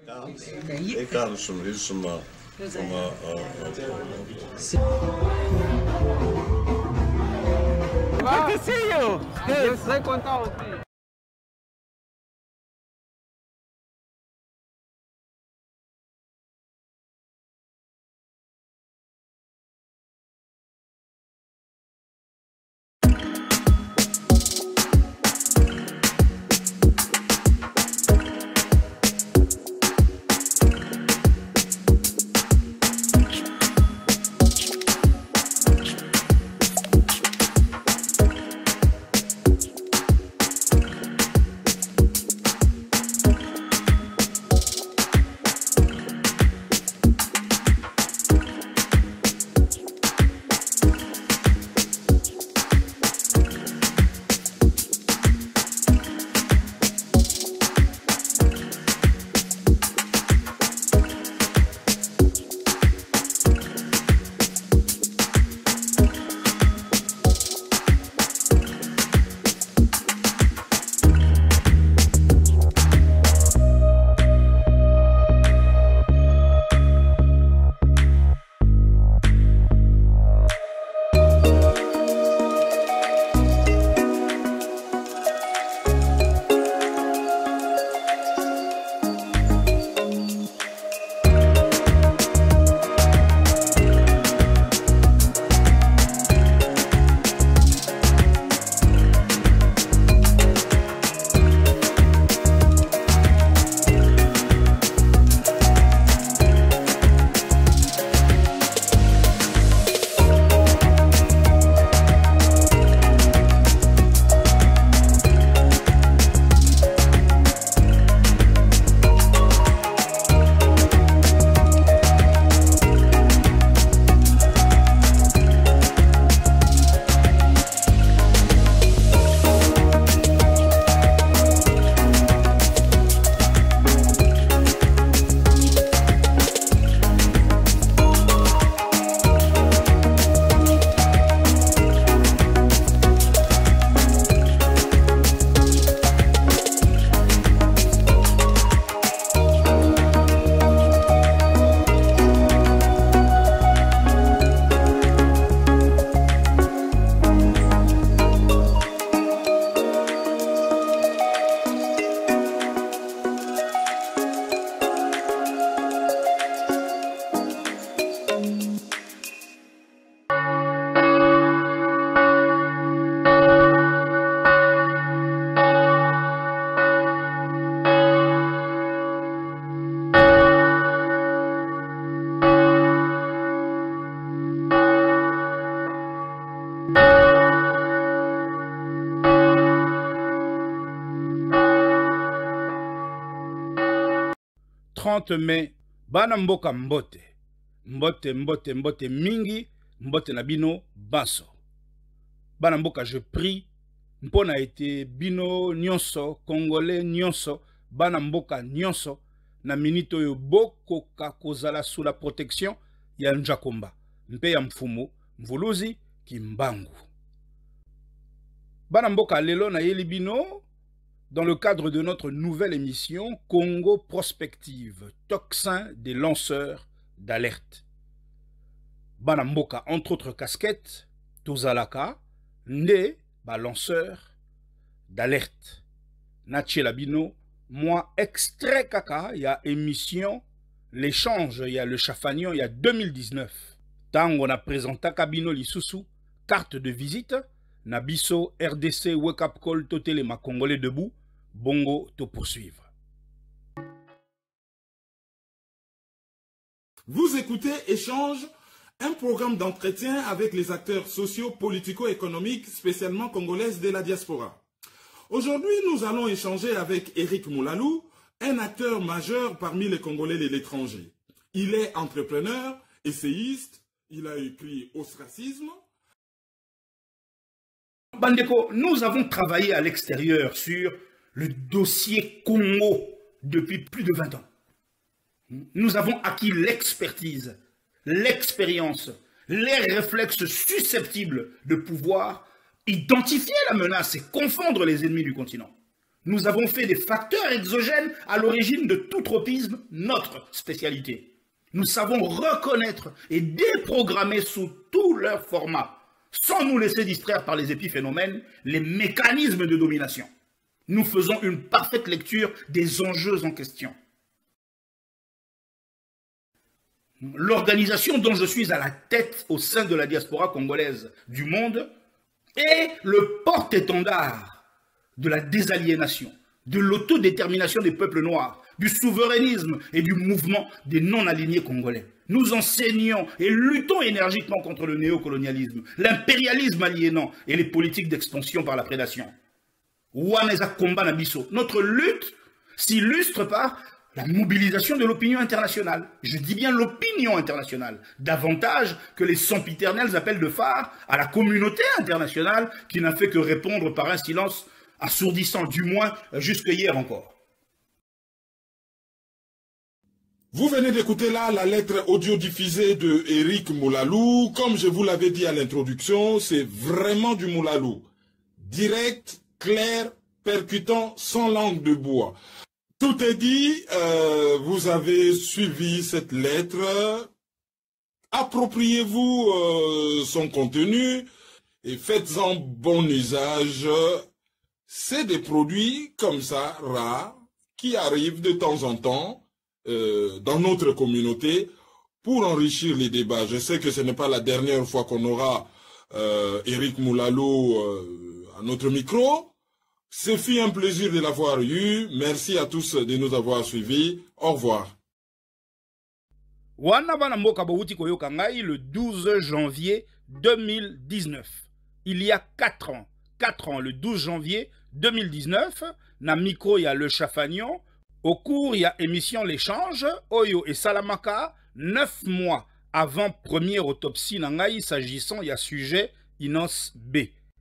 Egal schon, ist schon mal. Good to see you. Good. Estoy contado. Mai, bana mboka mbote. Mbote mingi, mbote na bino baso. Bana mboka je prie, mpona ete bino nyonso, congolais nyonso, bana mboka nyonso, na minito yo boko kakozala sous la protection ya Njakomba, mpe ya mfumu, mvuluzi kimbangu. Bana mboka lelo na yeli bino, dans le cadre de notre nouvelle émission Congo Prospective, tocsin des lanceurs d'alerte. Banamboka, entre autres casquettes, Tozalaka, Nde, lanceur d'alerte. Natche Labino, moi, extrait kaka, il y a émission, l'échange, il y a le chafagnon, il y a 2019. Tant on a présenté Kabino Lisusu, carte de visite, Nabiso, RDC, Wake Up Call, Totele, ma Congolais debout, Bongo, te poursuivre. Vous écoutez Échange, un programme d'entretien avec les acteurs sociaux, politico-économiques, spécialement congolaises de la diaspora. Aujourd'hui, nous allons échanger avec Eric Moulalou, un acteur majeur parmi les Congolais de l'étranger. Il est entrepreneur, essayiste, il a écrit Ostracisme. Bandeko, nous avons travaillé à l'extérieur sur le dossier Congo depuis plus de 20 ans. Nous avons acquis l'expertise, l'expérience, les réflexes susceptibles de pouvoir identifier la menace et confondre les ennemis du continent. Nous avons fait des facteurs exogènes à l'origine de tout tropisme notre spécialité. Nous savons reconnaître et déprogrammer sous tous leurs formats, sans nous laisser distraire par les épiphénomènes, les mécanismes de domination. Nous faisons une parfaite lecture des enjeux en question. L'organisation dont je suis à la tête au sein de la diaspora congolaise du monde est le porte-étendard de la désaliénation, de l'autodétermination des peuples noirs, du souverainisme et du mouvement des non-alignés congolais. Nous enseignons et luttons énergiquement contre le néocolonialisme, l'impérialisme aliénant et les politiques d'expansion par la prédation. Notre lutte s'illustre par la mobilisation de l'opinion internationale. Je dis bien l'opinion internationale, davantage que les sempiternels appels de phare à la communauté internationale qui n'a fait que répondre par un silence assourdissant, du moins jusque hier encore. Vous venez d'écouter là la lettre audio diffusée de Éric Moulalou. Comme je vous l'avais dit à l'introduction, c'est vraiment du Moulalou. Direct, clair, percutant, sans langue de bois. Tout est dit, vous avez suivi cette lettre. Appropriez-vous son contenu et faites-en bon usage. C'est des produits comme ça, rares, qui arrivent de temps en temps dans notre communauté pour enrichir les débats. Je sais que ce n'est pas la dernière fois qu'on aura Éric Moulalou à notre micro. Ce fut un plaisir de l'avoir eu. Merci à tous de nous avoir suivis. Au revoir. Wana bana mboka bawuti koyoka ngai le 12 janvier 2019. Il y a 4 ans. 4 ans, le 12 janvier 2019, na micro ya Le Chafagnon. Au cours, il y a émission L'échange, Oyo et Salamaka, 9 mois avant première autopsie nangai s'agissant, il y a sujet Inos B.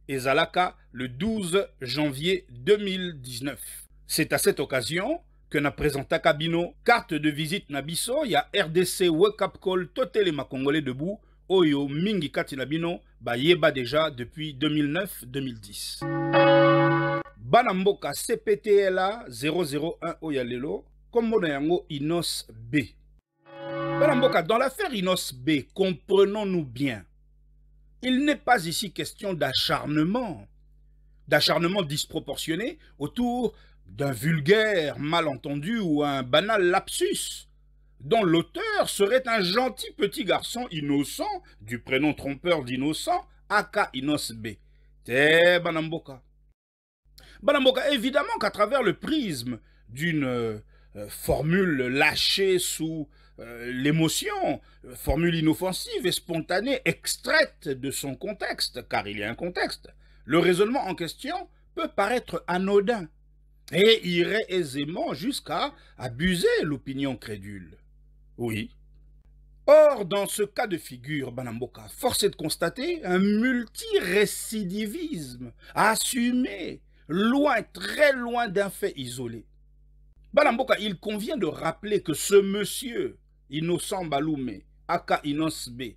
Et Zalaka, le 12 janvier 2019. C'est à cette occasion que na présenta Kabino, carte de visite Nabiso, il y a RDC Wake Up Call, Totele ma Congolais debout, Oyo Mingi Kati Nabino, Yeba déjà depuis 2009-2010. Banamboka CPTLA 001 Oyalelo, comme yango Inos B. Banamboka, dans l'affaire Inos B, comprenons-nous bien, il n'est pas ici question d'acharnement disproportionné autour d'un vulgaire malentendu ou un banal lapsus, dont l'auteur serait un gentil petit garçon innocent, du prénom trompeur d'innocent, aka Inos B. Te Banamboka. Banamboka, évidemment qu'à travers le prisme d'une formule lâchée sous l'émotion, formule inoffensive et spontanée, extraite de son contexte, car il y a un contexte, le raisonnement en question peut paraître anodin et irait aisément jusqu'à abuser l'opinion crédule. Oui. Or, dans ce cas de figure, Banamboka, force est de constater un multirécidivisme assumé, loin, très loin d'un fait isolé. Banamboka, il convient de rappeler que ce monsieur, Innocent Baloumé, aka Inos B,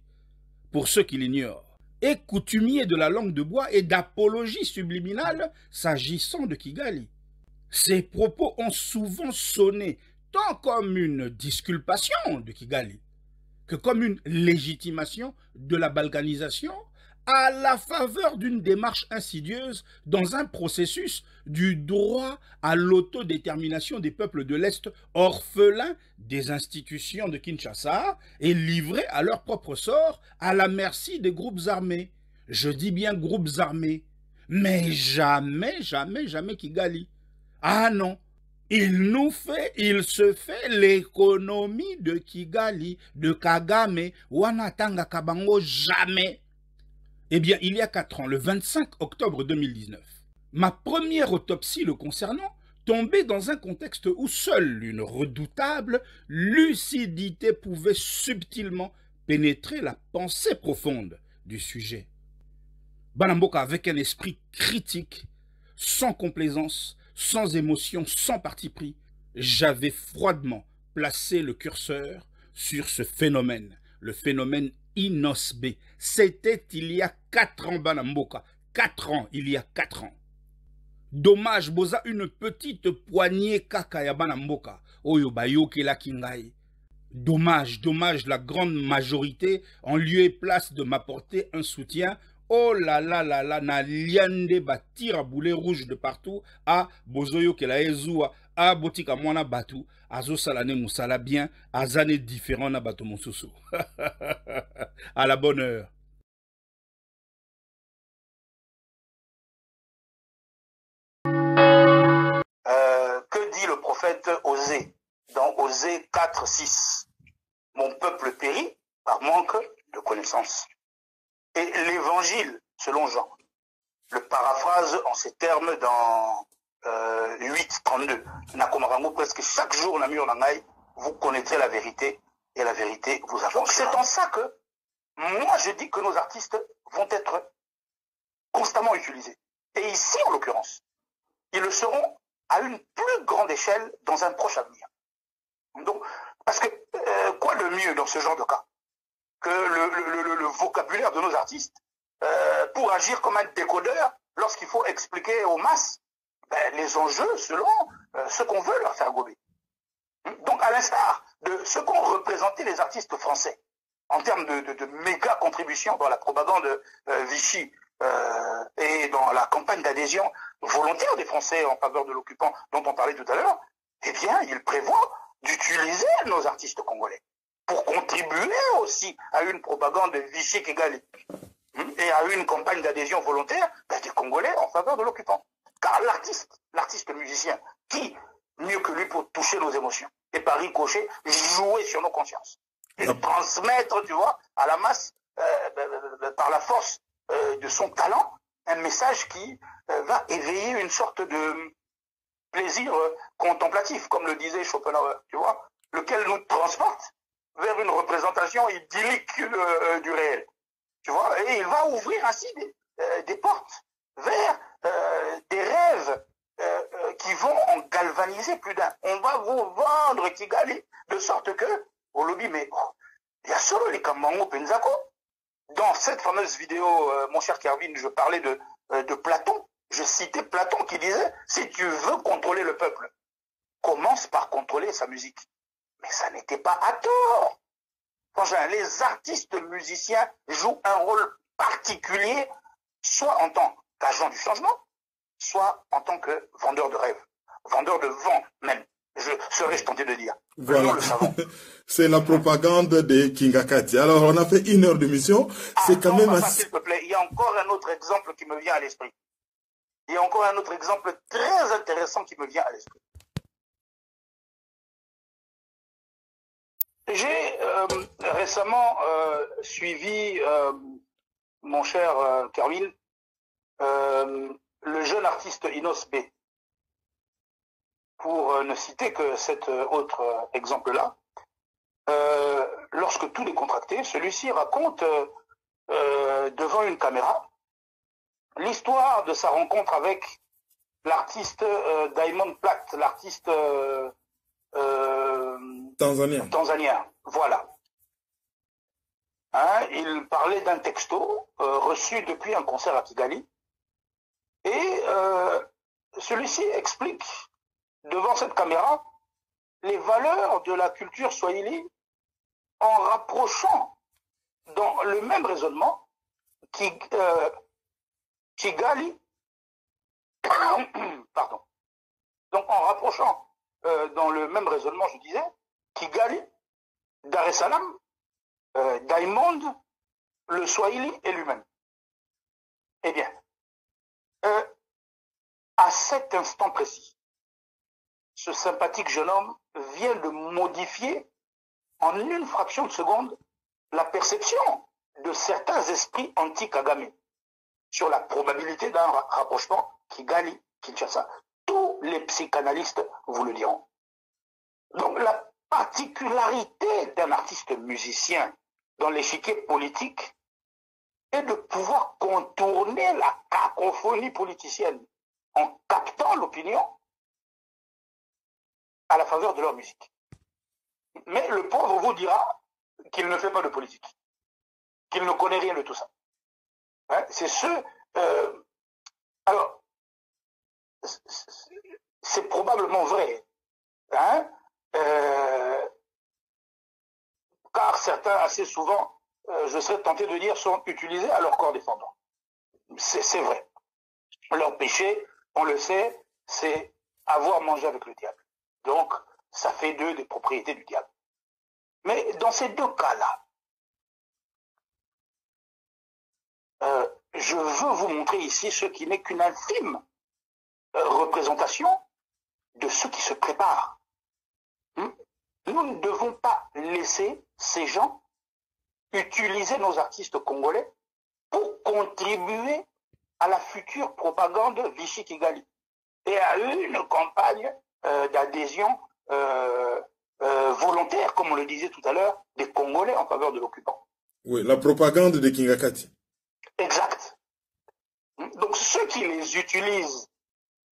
pour ceux qui l'ignorent, est coutumier de la langue de bois et d'apologie subliminale s'agissant de Kigali. Ses propos ont souvent sonné tant comme une disculpation de Kigali que comme une légitimation de la balkanisation à la faveur d'une démarche insidieuse dans un processus du droit à l'autodétermination des peuples de l'Est orphelins des institutions de Kinshasa et livrés à leur propre sort à la merci des groupes armés. Je dis bien groupes armés, mais jamais, jamais, jamais Kigali. Ah non, il se fait l'économie de Kigali, de Kagame, Wanatanga Kabango, jamais. Eh bien, il y a 4 ans, le 25 octobre 2019, ma première autopsie le concernant tombait dans un contexte où seule une redoutable lucidité pouvait subtilement pénétrer la pensée profonde du sujet. Banamboka, avec un esprit critique, sans complaisance, sans émotion, sans parti pris, j'avais froidement placé le curseur sur ce phénomène, le phénomène Inos B. C'était il y a 4 ans, Banamboka. 4 ans, il y a 4 ans. Dommage, boza une petite poignée kaka ya bana mboka. Oyo bayoke la kingai. Dommage, dommage, la grande majorité, en lieu et place de m'apporter un soutien. Oh là là là là, na liande batir à boulet rouge de partout. Ah, bozoyo ke la ezua. Ah, botika mwana batu. Azo salane moussala bien. Azane différent na bato monsoso. À la bonne heure. Que dit le prophète Osée dans Osée 4, 6? Mon peuple périt par manque de connaissance. Et l'évangile, selon Jean, le paraphrase en ces termes dans 8, 32. Nakomarango, presque chaque jour, vous connaîtrez la vérité et la vérité vous affranchira. C'est en ça que moi je dis que nos artistes vont être constamment utilisés. Et ici, en l'occurrence, ils le seront à une plus grande échelle dans un proche avenir. Donc, parce que quoi de mieux dans ce genre de cas que le vocabulaire de nos artistes pour agir comme un décodeur lorsqu'il faut expliquer aux masses les enjeux selon ce qu'on veut leur faire gober. Donc, à l'instar de ce qu'ont représenté les artistes français en termes de méga contributions dans la propagande Vichy et dans la campagne d'adhésion volontaire des Français en faveur de l'occupant dont on parlait tout à l'heure, eh bien, il prévoit d'utiliser nos artistes congolais pour contribuer aussi à une propagande Vichy Kigali et à une campagne d'adhésion volontaire des Congolais en faveur de l'occupant. Car l'artiste musicien, qui mieux que lui pour toucher nos émotions et par ricochet jouer sur nos consciences et transmettre, tu vois, à la masse par la force de son talent un message qui va éveiller une sorte de plaisir contemplatif, comme le disait Schopenhauer, tu vois, lequel nous transporte vers une représentation idyllique du réel, tu vois, et il va ouvrir ainsi des portes vers des rêves qui vont en galvaniser plus d'un. On va vous vendre Kigali de sorte que, au lobby, mais il y a solo les Kamango Penzako. Dans cette fameuse vidéo, mon cher Kervin, je parlais de Platon. Je citais Platon qui disait, si tu veux contrôler le peuple, commence par contrôler sa musique. Mais ça n'était pas à tort. Franchement, les artistes musiciens jouent un rôle particulier, soit en tant qu'agent du changement, soit en tant que vendeur de rêves, vendeur de vent même, serais-je tenté de dire. Voilà. Nous le savons. C'est la propagande de Kingakati. Alors, on a fait 1 heure d'émission. C'est quand même assez... S'il te plaît, il y a encore un autre exemple qui me vient à l'esprit. Il y a encore un autre exemple très intéressant qui me vient à l'esprit. J'ai récemment suivi, mon cher Kerwin, le jeune artiste Inos B. Pour ne citer que cet autre exemple-là, lorsque tout est contracté, celui-ci raconte devant une caméra l'histoire de sa rencontre avec l'artiste Diamond Platt, l'artiste tanzanien. Voilà. Hein, il parlait d'un texto reçu depuis un concert à Kigali et celui-ci explique devant cette caméra les valeurs de la culture swahili en rapprochant dans le même raisonnement Kigali, pardon. Donc en rapprochant dans le même raisonnement, je disais, Kigali, Dar es Salaam, Diamond, le Swahili et lui-même. Eh bien, à cet instant précis, ce sympathique jeune homme vient de modifier en une fraction de seconde la perception de certains esprits anti-Kagame sur la probabilité d'un rapprochement Kigali-Kinshasa. Tous les psychanalystes vous le diront. Donc la particularité d'un artiste musicien dans l'échiquier politique est de pouvoir contourner la cacophonie politicienne en captant l'opinion à la faveur de leur musique. Mais le pauvre vous dira qu'il ne fait pas de politique, qu'il ne connaît rien de tout ça. Hein, c'est ce... alors, c'est probablement vrai. Hein? Car certains, assez souvent, je serais tenté de dire, sont utilisés à leur corps défendant. C'est vrai. Leur péché, on le sait, c'est avoir mangé avec le diable. Donc, ça fait d'eux des propriétés du diable. Mais dans ces deux cas-là, je veux vous montrer ici ce qui n'est qu'une infime représentation de ce qui se prépare. Nous ne devons pas laisser ces gens utiliser nos artistes congolais pour contribuer à la future propagande Vichy Kigali et à une campagne d'adhésion volontaire, comme on le disait tout à l'heure, des Congolais en faveur de l'occupant. Oui, la propagande de Kingakati. Exact. Donc ceux qui les utilisent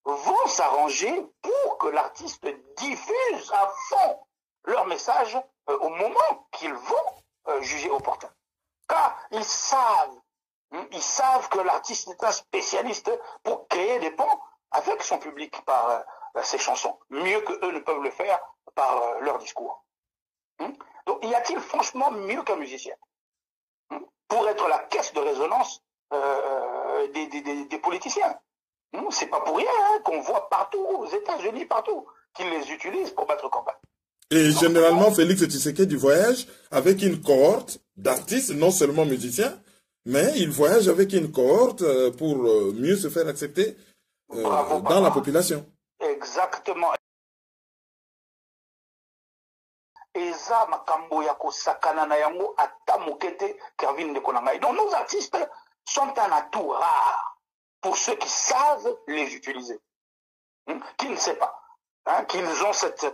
vont s'arranger pour que l'artiste diffuse à fond leur message au moment qu'ils vont juger opportun. Car ils savent que l'artiste est un spécialiste pour créer des ponts avec son public par ses chansons, mieux que eux ne peuvent le faire par leur discours. Donc y a-t-il franchement mieux qu'un musicien pour être la caisse de résonance des politiciens? C'est pas pour rien qu'on voit partout, aux États-Unis, partout, qu'ils les utilisent pour battre campagne. Et généralement, Félix Tshisekedi voyage avec une cohorte d'artistes, non seulement musiciens, mais il voyage avec une cohorte pour mieux se faire accepter dans la population. Exactement. Eza makambo ya kosakana na yango ata mokete Kevin de Konangai. Donc nos artistes sont un atout rare pour ceux qui savent les utiliser. Qui ne sait pas. Qu'ils ont cette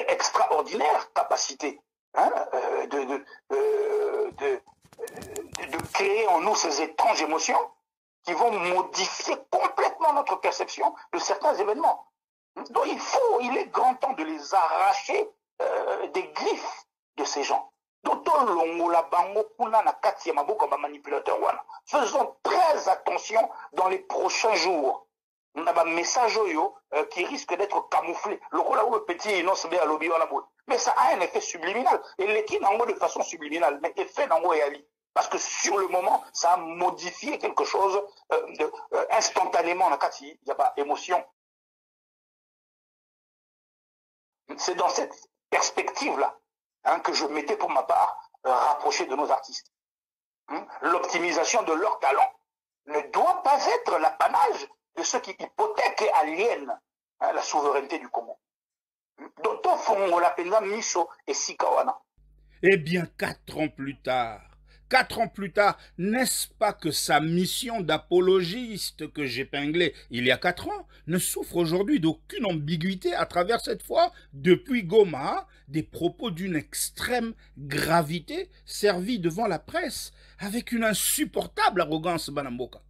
extraordinaire capacité de créer en nous ces étranges émotions qui vont modifier complètement notre perception de certains événements. Donc il est grand temps de les arracher des griffes de ces gens. Faisons très attention dans les prochains jours. On a un message qui risque d'être camouflé. Le petit mais ça a un effet subliminal. Et l'équipe n'en de façon subliminale, mais effet n'en est ali. Parce que sur le moment, ça a modifié quelque chose instantanément. Il y a pas émotion. C'est dans cette perspective-là que je mettais pour ma part rapprocher de nos artistes. L'optimisation de leur talent ne doit pas être l'apanage de ceux qui hypothèquent et aliènent la souveraineté du Congo. D'autant font la peine Miso et Sikawana. Eh bien, 4 ans plus tard, n'est-ce pas que sa mission d'apologiste que j'épinglais il y a 4 ans ne souffre aujourd'hui d'aucune ambiguïté à travers cette fois, depuis Goma, des propos d'une extrême gravité servis devant la presse avec une insupportable arrogance Banamboka.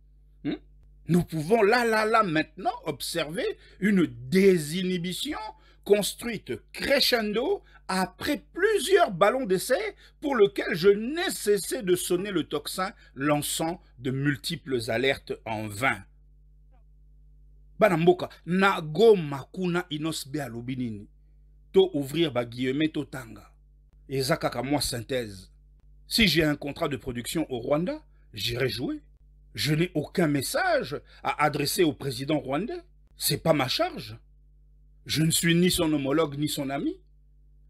Nous pouvons là maintenant observer une désinhibition construite crescendo après plusieurs ballons d'essai pour lesquels je n'ai cessé de sonner le tocsin, lançant de multiples alertes en vain. Banamboka, na goma kuna inosbe alobinini. To ouvrir ba guillemets to tanga. Ezakaka moi synthèse. Si j'ai un contrat de production au Rwanda, j'irai jouer. Je n'ai aucun message à adresser au président rwandais. C'est pas ma charge. Je ne suis ni son homologue ni son ami.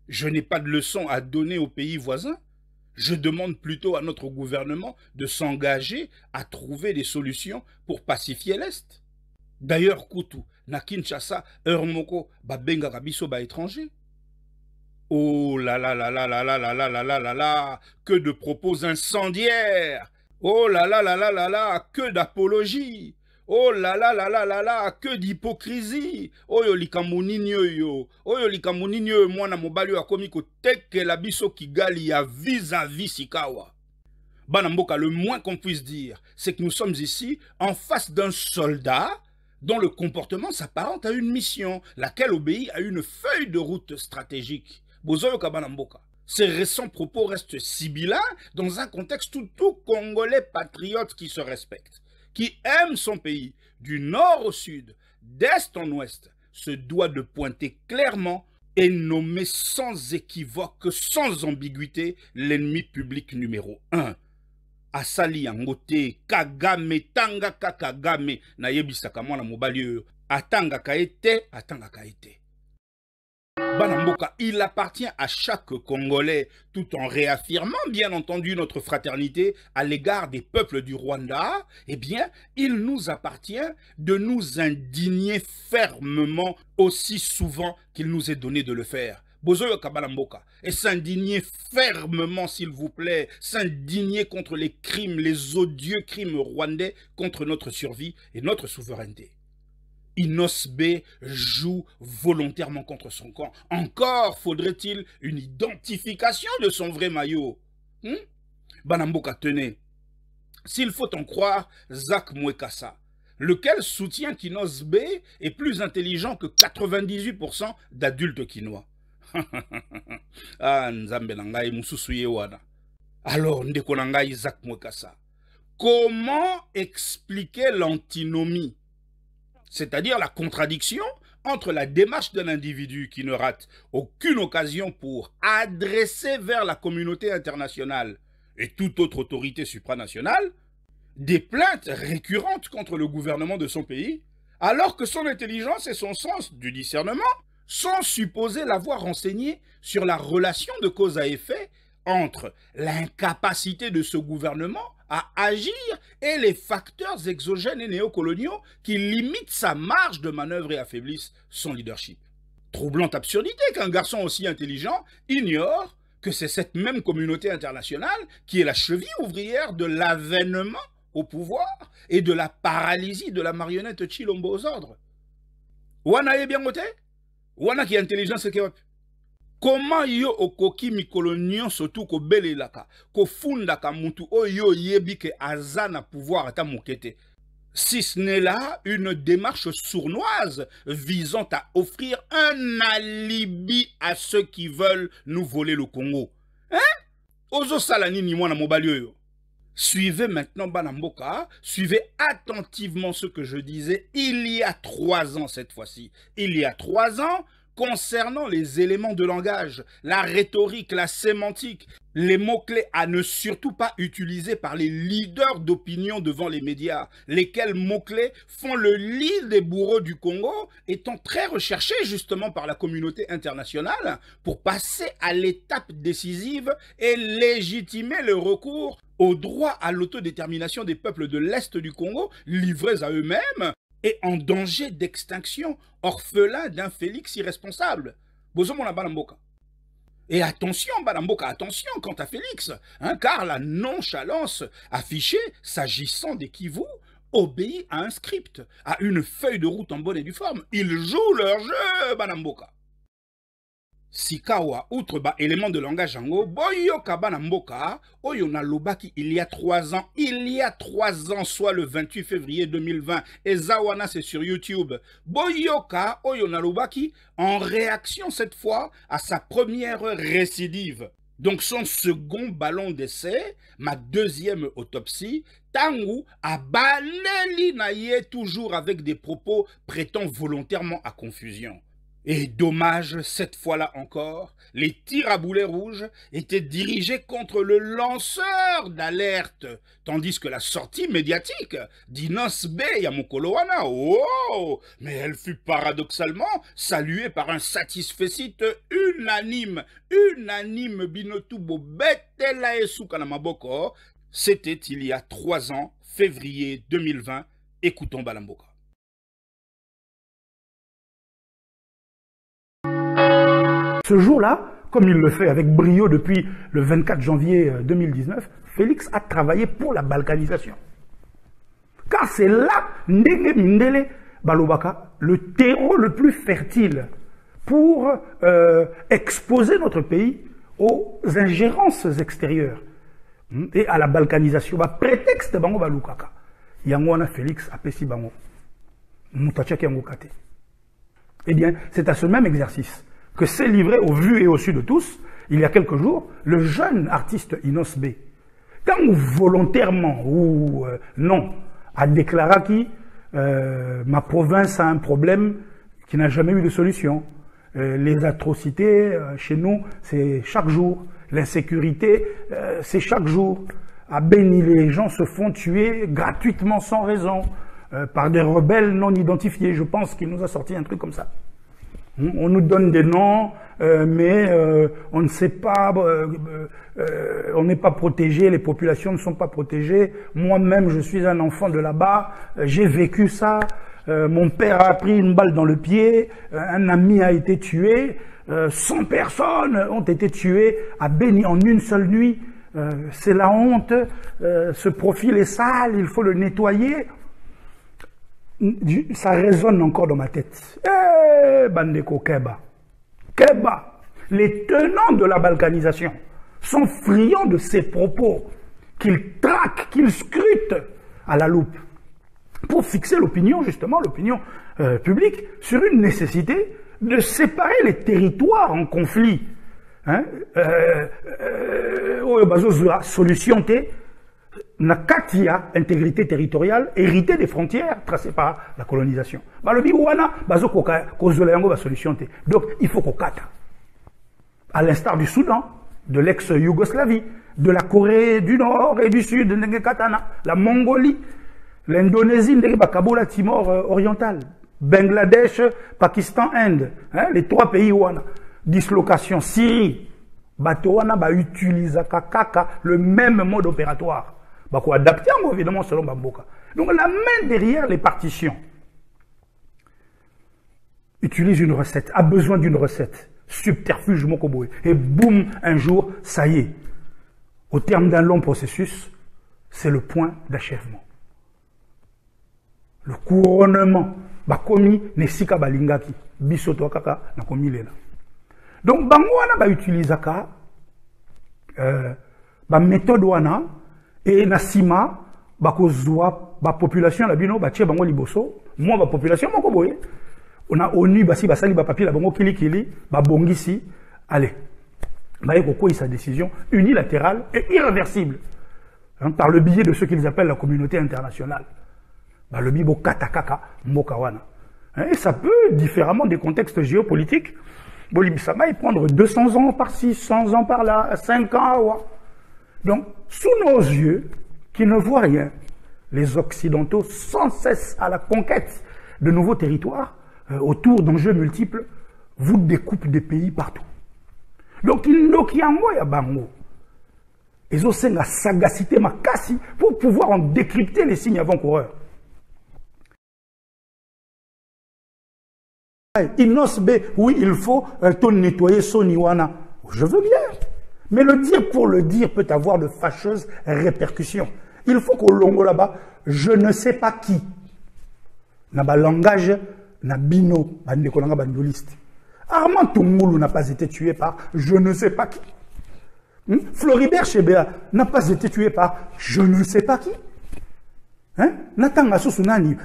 Je n'ai pas de leçons à donner aux pays voisins. Je demande plutôt à notre gouvernement de s'engager à trouver des solutions pour pacifier l'Est. D'ailleurs, Kutu, na Kinshasa, Heurmoko, babenga kabiso ba étranger. Oh là là là là là là là là là là là là, que de propos incendiaires! Oh là là là là là là, que d'apologie! Oh là là là là là là, que d'hypocrisie! Oyo likamuninyo yo, oyo likamuninyo mwana mobali wa komiko teke la biso Kigali ya vis-à-vis Sikawa. Banamboka, le moins qu'on puisse dire, c'est que nous sommes ici en face d'un soldat dont le comportement s'apparente à une mission, laquelle obéit à une feuille de route stratégique. Bozoyoka Banamboka. Ces récents propos restent sibyllins dans un contexte tout congolais patriote qui se respecte. qui aime son pays, du nord au sud, d'est en ouest, se doit de pointer clairement et nommer sans équivoque, sans ambiguïté, l'ennemi public numéro 1. Asali Yangote, Kagame, Tangaka Kagame, na yebisaka mwana mobali oyo, atangaka ete, atangaka ete. Banamboka, il appartient à chaque Congolais, tout en réaffirmant bien entendu notre fraternité à l'égard des peuples du Rwanda, eh bien, il nous appartient de nous indigner fermement aussi souvent qu'il nous est donné de le faire. Bozoyo Kabalamboka, et s'indigner fermement, s'il vous plaît, s'indigner contre les crimes, les odieux crimes rwandais contre notre survie et notre souveraineté. Inos B joue volontairement contre son camp. Encore faudrait-il une identification de son vrai maillot. Banamboka, tenez, s'il faut en croire Zach Mwekassa, lequel soutient qu'Inos B est plus intelligent que 98% d'adultes quinois. Ah, Nzambe nangai mususuye wana. Alors, ndeko nangai Zach Mwekassa, comment expliquer l'antinomie? C'est-à-dire la contradiction entre la démarche d'un individu qui ne rate aucune occasion pour adresser vers la communauté internationale et toute autre autorité supranationale des plaintes récurrentes contre le gouvernement de son pays, alors que son intelligence et son sens du discernement sont supposés l'avoir renseigné sur la relation de cause à effet entre l'incapacité de ce gouvernement à agir et les facteurs exogènes et néocoloniaux qui limitent sa marge de manœuvre et affaiblissent son leadership. Troublante absurdité qu'un garçon aussi intelligent ignore que c'est cette même communauté internationale qui est la cheville ouvrière de l'avènement au pouvoir et de la paralysie de la marionnette Chilombo aux ordres. Wana est bien voté? Wana qui est intelligent, c'est que comment yo okoki mikolo nyonso tu ko belelaka ko fundaka mutu oyo yebi ke azana pouvoir ata mokete, si ce n'est là une démarche sournoise visant à offrir un alibi à ceux qui veulent nous voler le Congo. Hein? Ozo salani ni mwana mobali oyo. Suivez maintenant Banamboka, suivez attentivement ce que je disais il y a 3 ans cette fois-ci. Il y a 3 ans, concernant les éléments de langage, la rhétorique, la sémantique, les mots-clés à ne surtout pas utiliser par les leaders d'opinion devant les médias, lesquels mots-clés font le lit des bourreaux du Congo, étant très recherchés justement par la communauté internationale pour passer à l'étape décisive et légitimer le recours au droit à l'autodétermination des peuples de l'Est du Congo, livrés à eux-mêmes, et en danger d'extinction, orphelin d'un Félix irresponsable. Bozomona Banamboka. Et attention, Banamboka, attention quant à Félix, hein, car la nonchalance affichée, s'agissant des Kivu, obéit à un script, à une feuille de route en bonne et due forme. Ils jouent leur jeu, Banamboka. Sikawa, outre ba élément de langage yango, boyoka Banamboka, oyo na lobaki il y a 3 ans, soit le 28 février 2020, et Zawana c'est sur YouTube, boyoka oyo na lobaki, en réaction cette fois à sa première récidive. Donc son second ballon d'essai, ma deuxième autopsie, Tangu a baléli naye toujours avec des propos prêtant volontairement à confusion. Et dommage, cette fois-là encore, les tirs à boulets rouges étaient dirigés contre le lanceur d'alerte, tandis que la sortie médiatique d'Inos B. Yamokolowana, oh, mais elle fut paradoxalement saluée par un satisfecit unanime binotubo betela esuka na maboko. C'était il y a 3 ans, février 2020. Écoutons Balamboka. Ce jour-là, comme il le fait avec brio depuis le 24 janvier 2019, Félix a travaillé pour la balkanisation. Car c'est là, Ndenge Mindele Balobaka, le terreau le plus fertile pour exposer notre pays aux ingérences extérieures et à la balkanisation. Prétexte bango balukaka. Yangwana Félix apesi bango. Moutachaki yango kate. Eh bien, c'est à ce même exercice que s'est livré au vu et au su de tous, il y a quelques jours, le jeune artiste Inos B. Quand volontairement ou non, a déclaré que ma province a un problème qui n'a jamais eu de solution. Les atrocités chez nous, c'est chaque jour. L'insécurité, c'est chaque jour. À Beni, les gens se font tuer gratuitement sans raison par des rebelles non identifiés. Je pense qu'il nous a sorti un truc comme ça. On nous donne des noms, mais on ne sait pas, on n'est pas protégé, les populations ne sont pas protégées. Moi-même, je suis un enfant de là-bas, j'ai vécu ça. Mon père a pris une balle dans le pied, un ami a été tué, 100 personnes ont été tuées à Beni en une seule nuit. C'est la honte, ce profil est sale, il faut le nettoyer. Ça résonne encore dans ma tête. Bandeko Keba. Keba. Les tenants de la balkanisation sont friands de ces propos qu'ils traquent, qu'ils scrutent à la loupe pour fixer l'opinion, justement, l'opinion publique, sur une nécessité de séparer les territoires en conflit. Solution Nakatia, intégrité territoriale, héritée des frontières tracées par la colonisation. Donc, il faut qu'on kata. À l'instar du Soudan, de l'ex-Yougoslavie, de la Corée du Nord et du Sud, la Mongolie, l'Indonésie, Timor oriental, Bangladesh, Pakistan, Inde, les trois pays ouana. Dislocation, Syrie, Batouana va utiliser le même mode opératoire. Bah, quoi adapter, évidemment, selon Bamboka. Donc, la main derrière les partitions utilise une recette, a besoin d'une recette. Subterfuge Mokoboe. Et boum, un jour, ça y est. Au terme d'un long processus, c'est le point d'achèvement. Le couronnement. Bakomi Nesika Balingaki. Bisoto Kaka, Nakomi Lela. Donc, Bangwana va utiliser la méthode wana. Et Nasima, bakozwa, ba population la bino, ba tche bango liboso, moi ba population moko boye. On a ONU basi basali ba papier la bango kili ba bongisi, allez. Ba yeko sa décision unilatérale et irréversible. Par le biais de ce qu'ils appellent la communauté internationale. Ba le bibo katakaka mokawana. Et ça peut, différemment des contextes géopolitiques, Bolibisama y prendre 200 ans par-ci, 100 ans par-là, 5 ans. Donc, sous nos yeux, qui ne voient rien, les Occidentaux, sans cesse à la conquête de nouveaux territoires, autour d'enjeux multiples, vous découpent des pays partout. Donc, il y a bango. Ils ont la sagacité makasi pour pouvoir en décrypter les signes avant-coureurs. Inosbe, oui, il faut tout nettoyer son iwana. Je veux bien. Mais le dire pour le dire peut avoir de fâcheuses répercussions. Il faut qu'au longo là-bas, je ne sais pas qui. N'a langage, n'a bino, bandekolanga bandoliste. Armand Toumoulou n'a pas été tué par je ne sais pas qui. Floribert Chebea n'a pas été tué par je ne sais pas qui. Nathan Asusunani,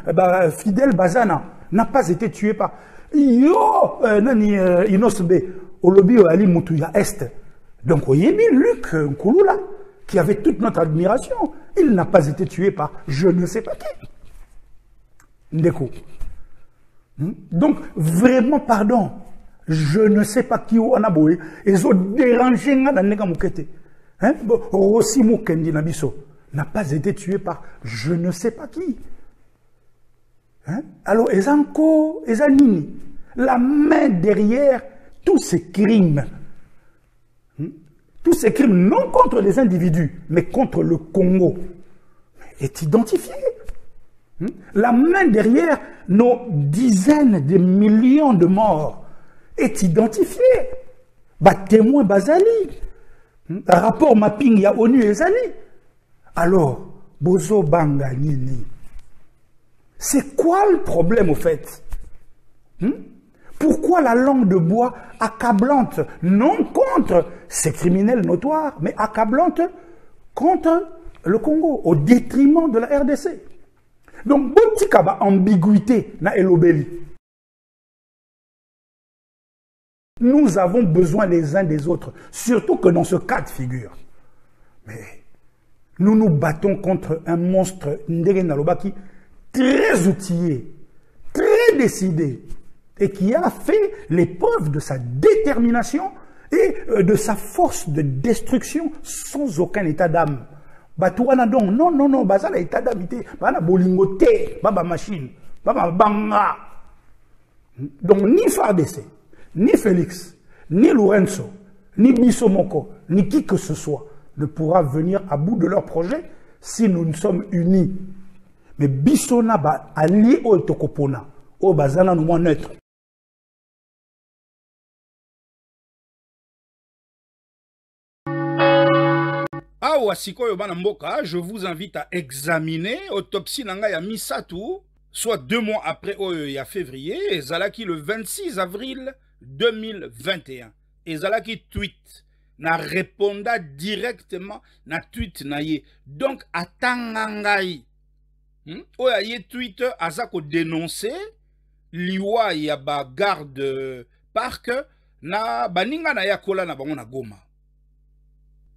Fidel Bazana n'a pas été tué par Yo, Nani Inosbe, Olobi Ali Moutouya Est. Donc, vous voyez bien Luc Nkouloula, qui avait toute notre admiration, il n'a pas été tué par je ne sais pas qui. Ndeko. Donc, vraiment, pardon, je ne sais pas qui ou Anaboé, ils ont dérangé dans Nega Moukete. Rossi Moukendi Nabiso n'a pas été tué par je ne sais pas qui. Alors, Ezanko, Ezanini, la main derrière tous ces crimes. Tous ces crimes, non contre les individus, mais contre le Congo, est identifié. La main derrière nos dizaines de millions de morts est identifiée. Témoin Bazali, rapport mapping, il y a ONU et Zali. Alors, Bozo Banga Nini, c'est quoi le problème au fait? Pourquoi la langue de bois accablante, non contre ces criminels notoires, mais accablante contre le Congo, au détriment de la RDC? Donc, Botikaba, ambiguïté, na elobeli. Nous avons besoin les uns des autres, surtout que dans ce cas de figure. Mais Nous nous battons contre un monstre Ndege Nalobaki très outillé, très décidé, et qui a fait l'épreuve de sa détermination et de sa force de destruction sans aucun état d'âme. Batouana donc, non, bazala état d'âme, bana bolingote, baba machine, baba banga. Donc ni FARDC, ni Félix, ni Lorenzo, ni Bissomoko, ni qui que ce soit ne pourra venir à bout de leur projet si nous ne sommes unis. Mais Bissona ba allié au Tokopona, au bazana nous neutre. Awa sikoyo bana mboka, je vous invite à examiner autopsie nanga ya Misatu, soit 2 mois après oyo ya février, ezalaki le 26 avril 2021. Ezalaki tweet na réponda directement na tweet na ye. Donc atanga ngai. Oya ye tweet azako dénoncer liwa ya ba garde parc na baninga na yakola na bango na Goma.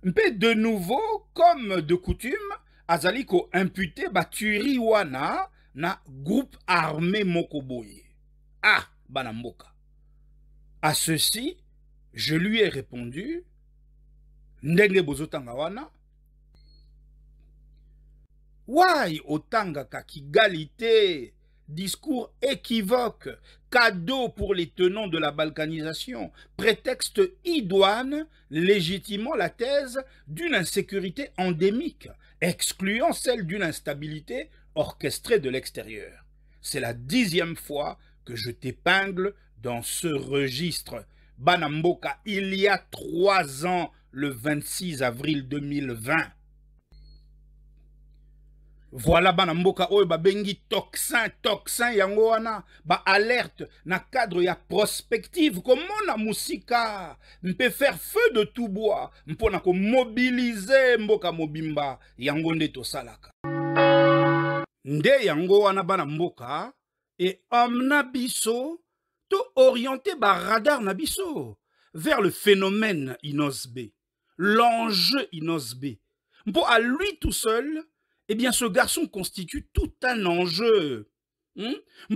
Mpe de nouveau, comme de coutume, azaliko imputé baturi wana na groupe armé Mokoboye. Ah, banamboka. À ceci, je lui ai répondu, ndenge bozotanga wana. Why otanga kakigalité, discours équivoque, cadeau pour les tenants de la balkanisation, prétexte idoine, légitimant la thèse d'une insécurité endémique, excluant celle d'une instabilité orchestrée de l'extérieur. C'est la 10e fois que je t'épingle dans ce registre. Banamboka, il y a 3 ans, le 26 avril 2020. Voilà banamboka oyo ba bengi toxin yango wana ba alerte na cadre ya prospective comment na musika mpe faire feu de tout bois mpona ko mobiliser mboka mobimba yango nde to salaka nde yango wana banamboka et amna biso to orienter ba radar na biso vers le phénomène Inosbe, l'enjeu Inosbe. Mpo à lui tout seul, eh bien, ce garçon constitue tout un enjeu.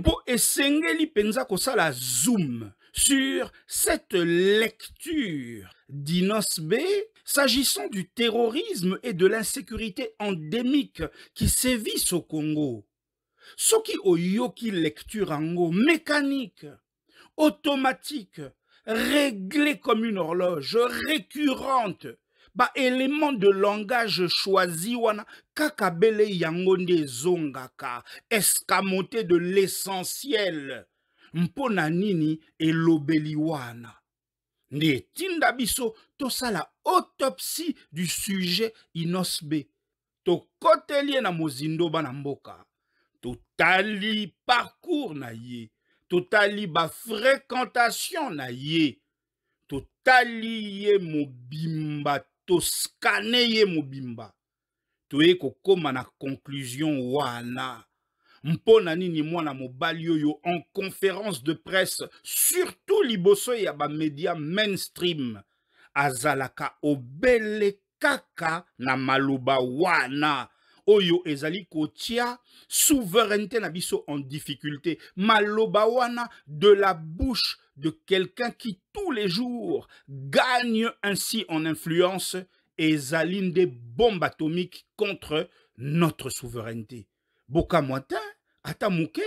Pour esengeli penza kosala zoom sur cette lecture d'Inosbe s'agissant du terrorisme et de l'insécurité endémique qui sévissent au Congo. Soki oyoki lecture ango mécanique, automatique, réglée comme une horloge, récurrente, ba élément de langage choisi wana kakabele yangonde zongaka escamoté de l'essentiel mpona nini elobeli wana nde tinda biso tosala autopsie du sujet Inosbe to kotelie na mozindo bana mboka totali parcours na ye totali ba fréquentation na ye totali ye mobimba scanner ye mobimba toye kokoma na conclusion wana mpona nini mwana mobali oyo en conférence de presse surtout liboso ya ba média mainstream azalaka obele kaka na maloba wana oyo ezali kotia souveraineté na biso en difficulté maloba wana de la bouche de quelqu'un qui tous les jours gagne ainsi en influence et zaline des bombes atomiques contre notre souveraineté. Boka Moitin, Atamuke,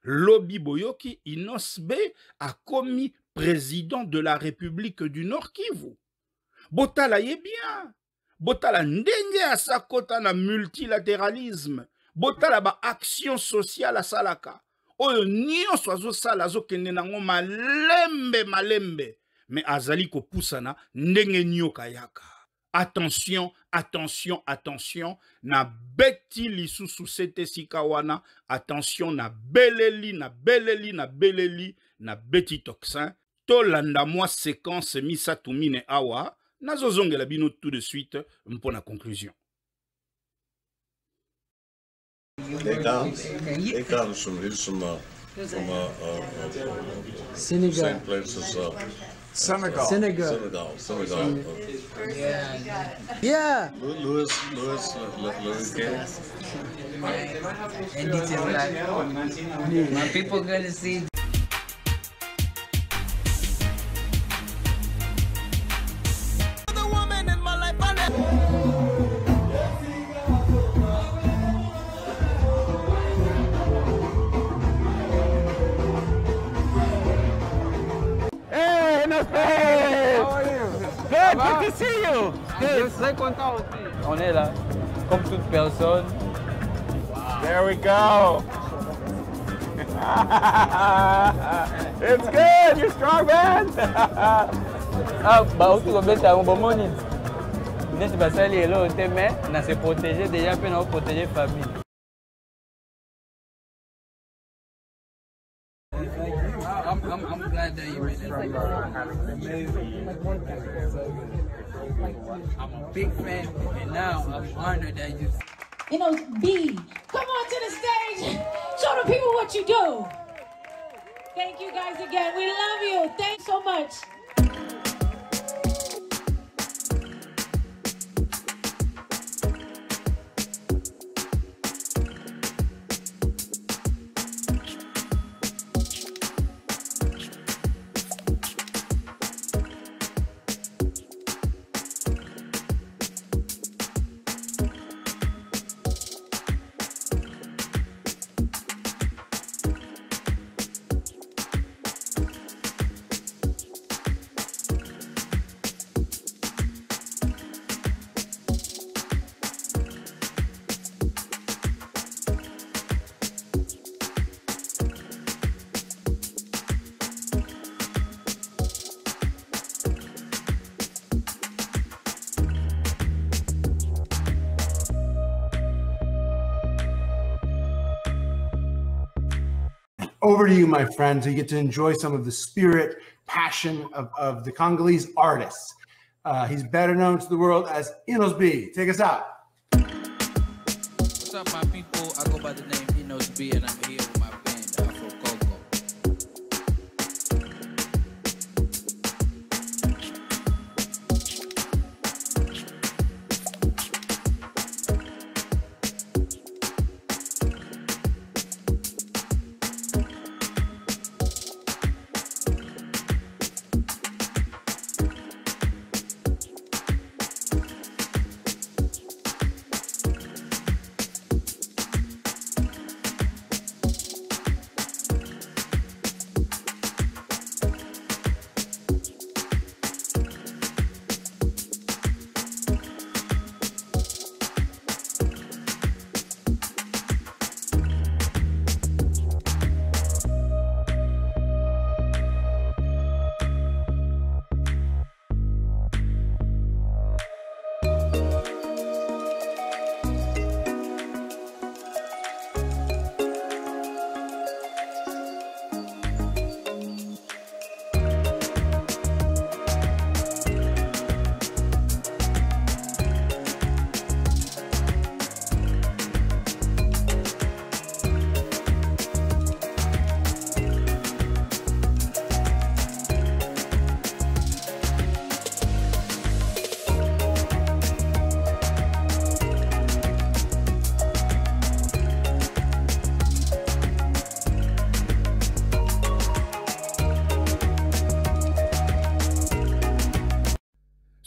Lobi Boyoki Inosbe a commis président de la République du Nord Kivu. Botala ye bien. Botala ndenge a sakota na multilatéralisme. Botala ba action sociale a salaka. Oyo nyonso azosala azokende nango malembe mais azali kopusana ndenge nyoka yaka. Attention na beti lisusu sete sikawana attention na beleli na beti toxin to landa moi séquence misatumine awa nazozongela bino tout de suite mpona conclusion. They come from Sénégal. Same places Senegal. Senegal. Yeah. Louis Gay. And this is like, my people gonna see. How are you? Good, good to see you. Good. Je serais content aussi. On est là, comme toute personne. Wow. There we go. It's good. You're strong, man. Bah, au tout cas, c'est un bon moment. N'est-ce pas ça, les lots, mais on se protéger déjà, puis on protéger la famille. I'm glad that you made it. I'm a big fan, and now I'm honored that you. You know, B, come on to the stage. Show the people what you do. Thank you guys again. We love you. Thanks so much. Over to you, my friends. You get to enjoy some of the spirit, passion of the Congolese artists. He's better known to the world as Enos B. Take us out. What's up, my people? I go by the name Enos B, and I'm here with my band, Afro Coco.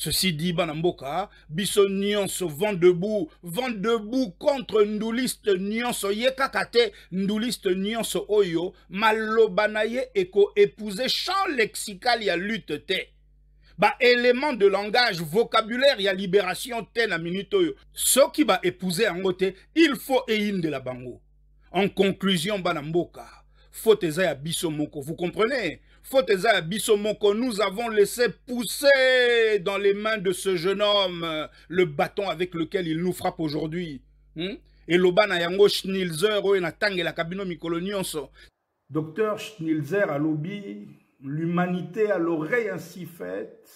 Ceci dit, Banamboka, biso nyonso vent debout contre nduliste nyonso yekakate, nduliste nyonso oyo, malobanaye eko épousé champ lexical ya lutte te. Ba élément de langage, vocabulaire ya libération te na minute oyo. Ce qui va épouser en gote, il faut eyinde la bango. En conclusion, Banamboka, faute ya biso moko, vous comprenez? Faute à Bissomoko, nous avons laissé pousser dans les mains de ce jeune homme le bâton avec lequel il nous frappe aujourd'hui. Et l'obana yango Schnilzer, na tangue la cabino mikolo nyonso. Docteur Schnilzer à lobby, l'humanité a l'oreille ainsi faite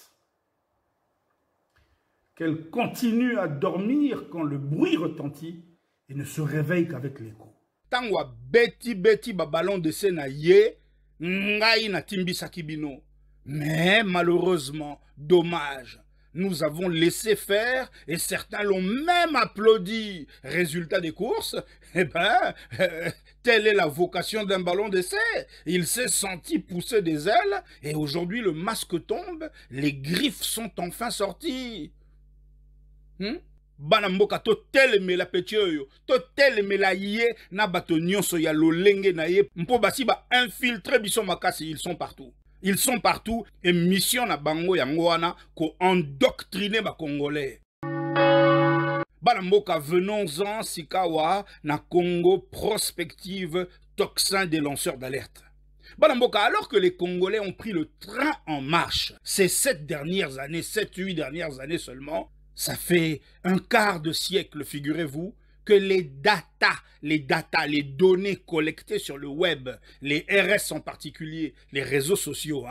qu'elle continue à dormir quand le bruit retentit et ne se réveille qu'avec l'écho. Tangwa beti ba ballon de scène ye. Ngai na timbisa kibino. Mais malheureusement, dommage, nous avons laissé faire et certains l'ont même applaudi. Résultat des courses, eh ben, telle est la vocation d'un ballon d'essai. Il s'est senti pousser des ailes et aujourd'hui le masque tombe, les griffes sont enfin sorties. Banamboka to telemela petioyo, to telemela yé na bato nyonso ya lolenge na ye, mpo basi ba infiltrer biso makasi, ils sont partout. Ils sont partout et mission na bango yango wana ko endoctriner ba Congolais. Banamboka, venons-en sikawa na Congo prospective tocsin des lanceurs d'alerte. Banamboka, alors que les Congolais ont pris le train en marche ces 7 dernières années, 7-8 dernières années seulement, ça fait un quart de siècle, figurez-vous, que les les données collectées sur le web, les RS en particulier, les réseaux sociaux,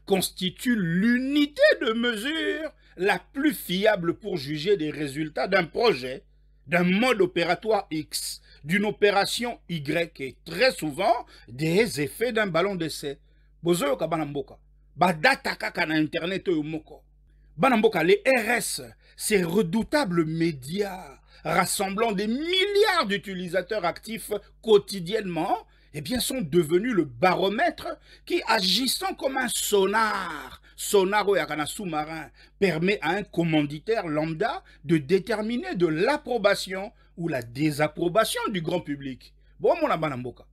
constituent l'unité de mesure la plus fiable pour juger des résultats d'un projet, d'un mode opératoire X, d'une opération Y et très souvent des effets d'un ballon d'essai. Bozoyo ka banamboka, ba data kaka na internet yo moko. Banamboka, les RS, ces redoutables médias rassemblant des milliards d'utilisateurs actifs quotidiennement, eh bien, sont devenus le baromètre qui, agissant comme un sonar au yakana sous-marin, permet à un commanditaire lambda de déterminer de l'approbation ou la désapprobation du grand public. Bon, mon abanamboka.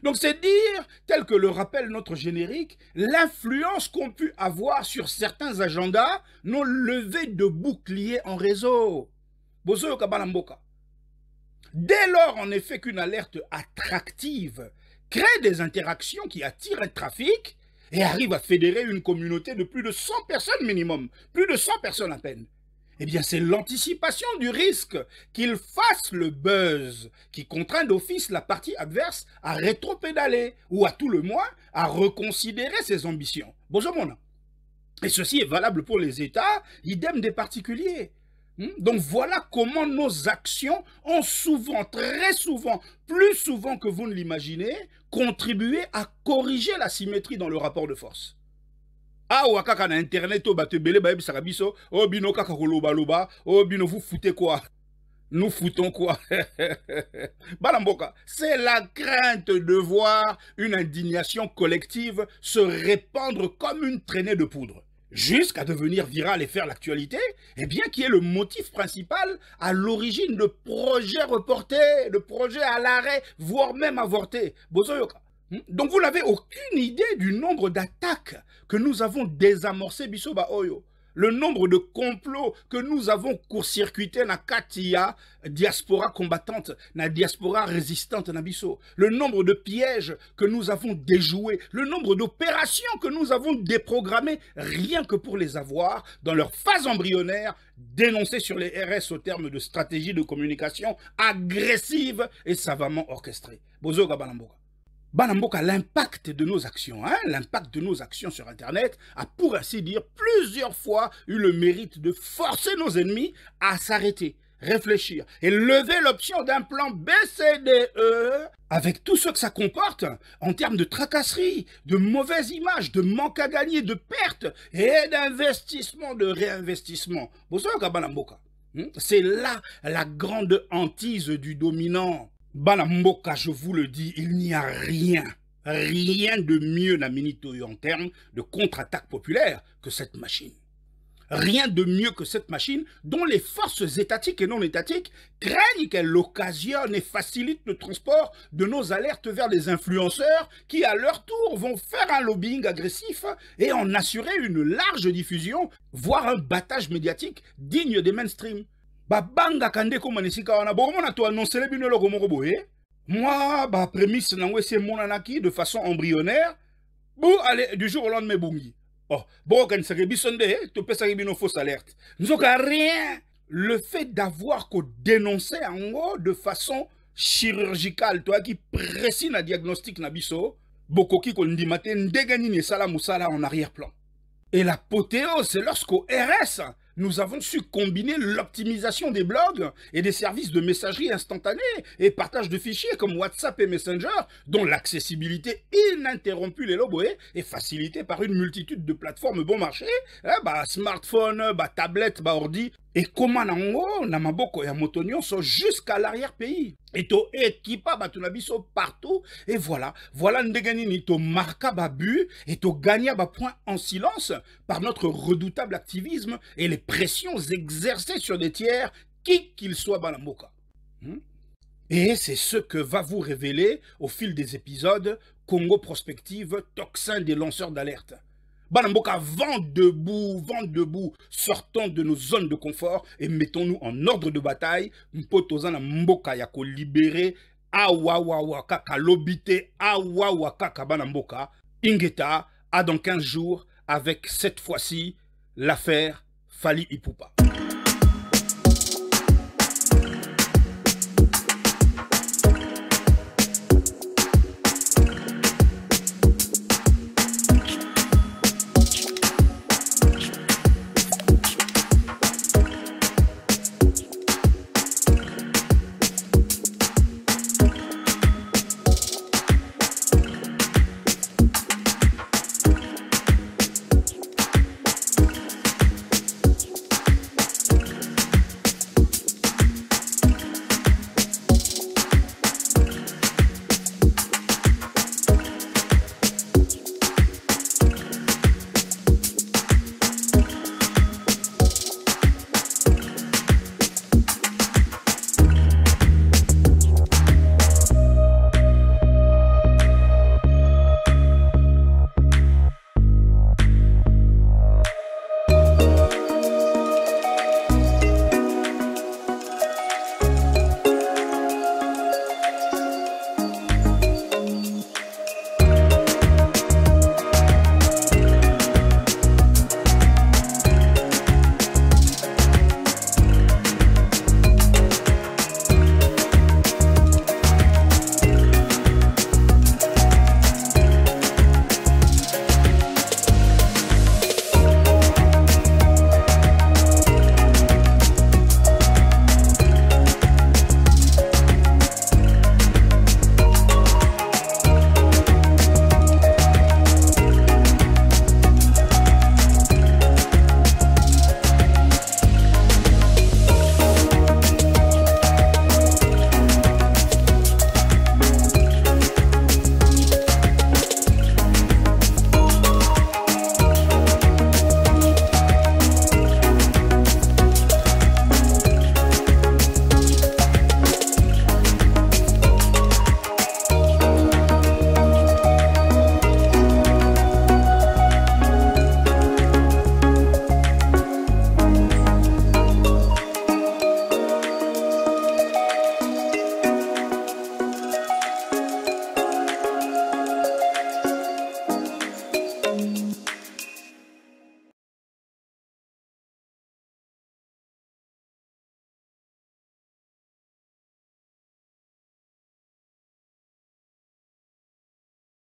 Donc c'est dire, tel que le rappelle notre générique, l'influence qu'ont pu avoir sur certains agendas nos levées de boucliers en réseau. Bozoyo kabalamboka. Dès lors, en effet, qu'une alerte attractive crée des interactions qui attirent un trafic et arrive à fédérer une communauté de plus de 100 personnes minimum, plus de 100 personnes à peine, eh bien, c'est l'anticipation du risque qu'il fasse le buzz qui contraint d'office la partie adverse à rétropédaler ou à tout le moins à reconsidérer ses ambitions. Bonjour. Et ceci est valable pour les États, idem des particuliers. Donc voilà comment nos actions ont souvent, très souvent, plus souvent que vous ne l'imaginez, contribué à corriger la symétrie dans le rapport de force. Ah, ou kaka na internet, oh, bate bele baeb sarabiso, oh, bino kaka koloba loba, oh, bino vous foutez quoi? Nous foutons quoi? Balamboka, c'est la crainte de voir une indignation collective se répandre comme une traînée de poudre, jusqu'à devenir virale et faire l'actualité, eh bien, qui est le motif principal à l'origine de projets reportés, de projets à l'arrêt, voire même avortés. Bozoyoka. Donc vous n'avez aucune idée du nombre d'attaques que nous avons désamorcées, Bisoba Oyo. Le nombre de complots que nous avons court-circuités na Katia, diaspora combattante, na diaspora résistante na Biso. Le nombre de pièges que nous avons déjoués, le nombre d'opérations que nous avons déprogrammées, rien que pour les avoir, dans leur phase embryonnaire, dénoncées sur les RS au terme de stratégie de communication agressive et savamment orchestrée. Bozo Gabalamboka. Banamboka, l'impact de nos actions, l'impact de nos actions sur Internet a pour ainsi dire plusieurs fois eu le mérite de forcer nos ennemis à s'arrêter, réfléchir et lever l'option d'un plan BCDE avec tout ce que ça comporte en termes de tracasserie, de mauvaise image, de manque à gagner, de pertes et d'investissement, de réinvestissement. C'est là la grande hantise du dominant. Banamboka, je vous le dis, il n'y a rien de mieux na Minitoyo en termes de contre-attaque populaire que cette machine. Rien de mieux que cette machine dont les forces étatiques et non étatiques craignent qu'elle occasionne et facilite le transport de nos alertes vers des influenceurs qui, à leur tour, vont faire un lobbying agressif et en assurer une large diffusion, voire un battage médiatique digne des mainstream. Babanga kande ko manisika wana bomona to annoncer le bino logo moko boye. Moi ba prémisse nango c'est monanaki de façon embryonnaire. Bon allez du jour au lendemain bungi. Oh, bon kan se bisonde to pesa bino fausse alerte. Nzoka rien. Le fait d'avoir qu'au dénoncer ango de façon chirurgicale, toi qui précise na diagnostic na biso, bokoki ko ndimate ndegani ni sala musala en arrière-plan. Et l'apothéose, c'est lorsqu'au RS nous avons su combiner l'optimisation des blogs et des services de messagerie instantanée et partage de fichiers comme WhatsApp et Messenger, dont l'accessibilité ininterrompue les loboés est facilitée par une multitude de plateformes bon marché, smartphone, tablette, ordi, et comment nango na maboko ya motonio sont jusqu'à l'arrière-pays. Et to équipa batunabiso partout, et voilà ndegani ni to marka babu, et to gagna ba point en silence par notre redoutable activisme et les pressions exercées sur des tiers, qui qu'ils soient balamboka. Et c'est ce que va vous révéler au fil des épisodes Congo Prospective, tocsin des lanceurs d'alerte. Banamboka, vent debout, sortons de nos zones de confort et mettons-nous en ordre de bataille. Mpotozana mboka yako libéré, awa kaka lobité, awa kaka banamboka. Ingeta, à dans 15 jours, avec cette fois-ci l'affaire Fally Ipupa.